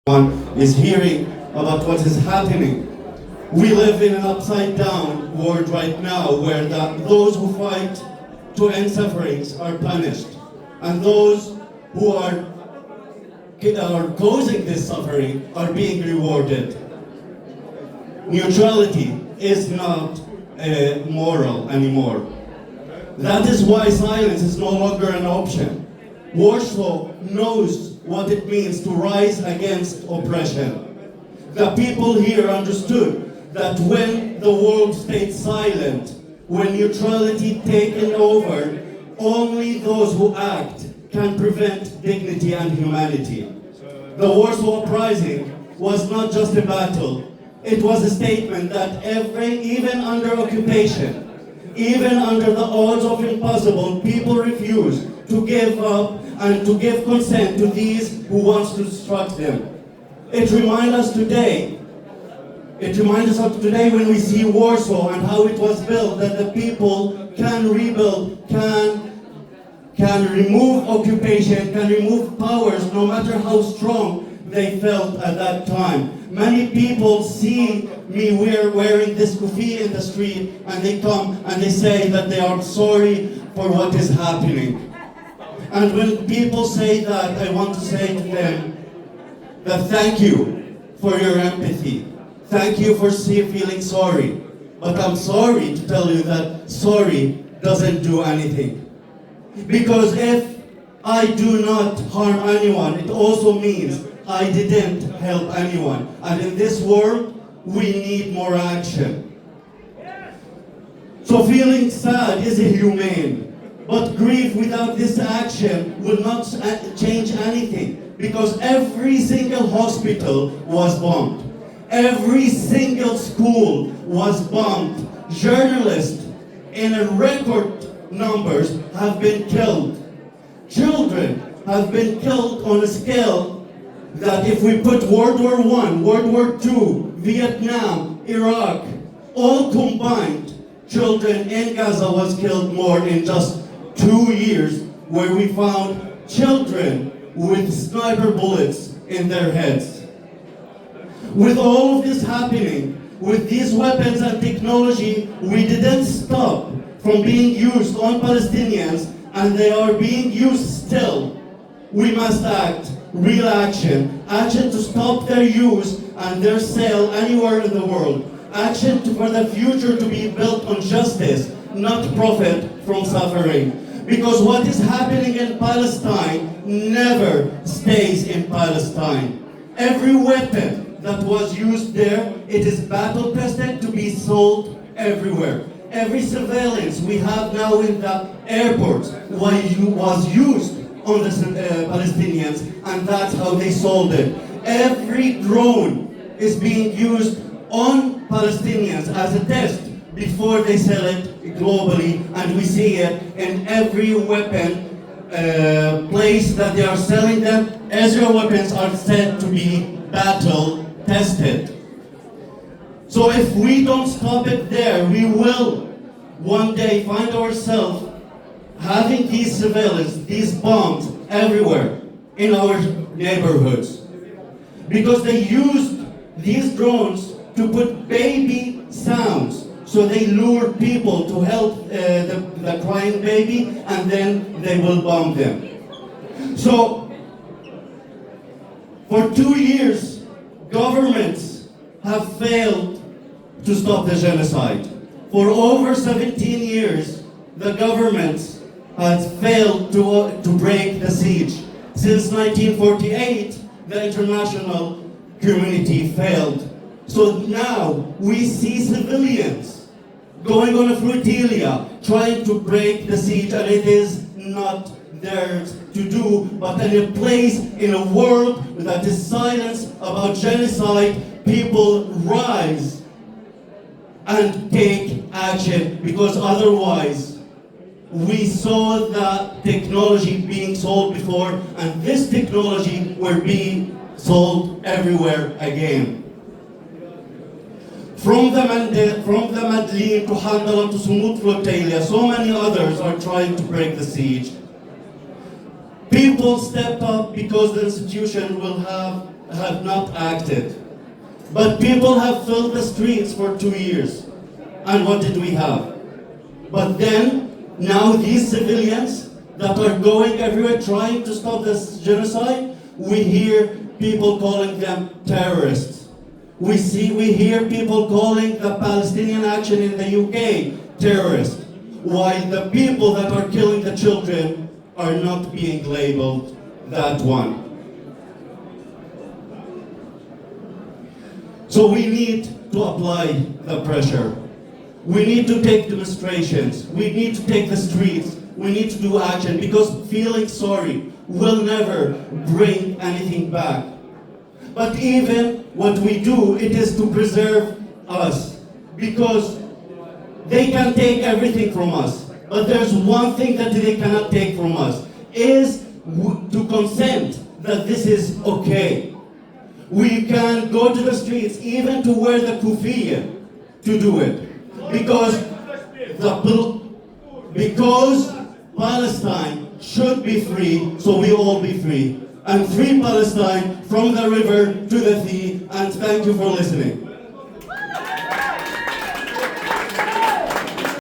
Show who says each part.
Speaker 1: One is hearing about what is happening. We live in an upside-down world right now where those who fight to end sufferings are punished, and those who are causing this suffering are being rewarded. Neutrality is not moral anymore. That is why silence is no longer an option. Warsaw knows what it means to rise against oppression. The people here understood that when the world stayed silent, when neutrality taken over, only those who act can prevent dignity and humanity. The Warsaw Uprising was not just a battle, it was a statement that even under occupation, even under the odds of impossible, people refuse to give up and to give consent to these who wants to destruct them. It reminds us of today when we see Warsaw and how it was built, that the people can rebuild, can remove occupation, can remove powers, no matter how strong they felt at that time. Many people see me wearing this kufi in the street, and they come and they say that they are sorry for what is happening. And when people say that, I want to say to them that thank you for your empathy. Thank you for feeling sorry. But I'm sorry to tell you that sorry doesn't do anything. Because if I do not harm anyone, it also means I didn't help anyone. And in this world, we need more action. So feeling sad is inhumane. But grief without this action will not change anything, because every single hospital was bombed. Every single school was bombed. Journalists in a record numbers have been killed. Children have been killed on a scale that if we put World War I, World War II, Vietnam, Iraq, all combined, children in Gaza was killed more in just 2 years, where we found children with sniper bullets in their heads. With all of this happening, with these weapons and technology, we didn't stop from being used on Palestinians, and they are being used still. We must act, real action to stop their use and their sale anywhere in the world. Action for the future to be built on justice, not profit from suffering. Because what is happening in Palestine never stays in Palestine. Every weapon that was used there, it is battle tested to be sold everywhere. Every surveillance we have now in the airports was used on the Palestinians, and that's how they sold it. Every drone is being used on Palestinians as a test before they sell it globally, and we see it in every weapon place that they are selling them. Israel weapons are said to be battle tested. So if we don't stop it there, we will one day find ourselves having these surveillance, these bombs everywhere in our neighborhoods. Because they used these drones to put baby sounds. So they lure people to help the crying baby, and then they will bomb them. So for 2 years, governments have failed to stop the genocide. For over 17 years, the governments has failed to break the siege. Since 1948, the international community failed. So now we see civilians going on a flotilla, trying to break the siege, and it is not theirs to do, but in a place, in a world that is silent about genocide, people rise and take action, because otherwise, we saw that technology being sold before, and this technology will be sold everywhere again. From the Madlin to Handala to Sumut Flotilla, so many others are trying to break the siege. People stepped up because the institution will have have not acted. But people have filled the streets for 2 years. And what did we have? But then, now these civilians that are going everywhere trying to stop this genocide, we hear people calling them terrorists. We hear people calling the Palestinian action in the UK terrorists, while the people that are killing the children are not being labeled that one. So we need to apply the pressure. We need to take demonstrations. We need to take the streets. We need to do action, because feeling sorry will never bring anything back. But even what we do, it is to preserve us, because they can take everything from us. But there's one thing that they cannot take from us, is to consent that this is okay. We can go to the streets, even to wear the kufiya, to do it. Because Palestine should be free, so we all be free. And free Palestine from the river to the sea, and thank you for listening.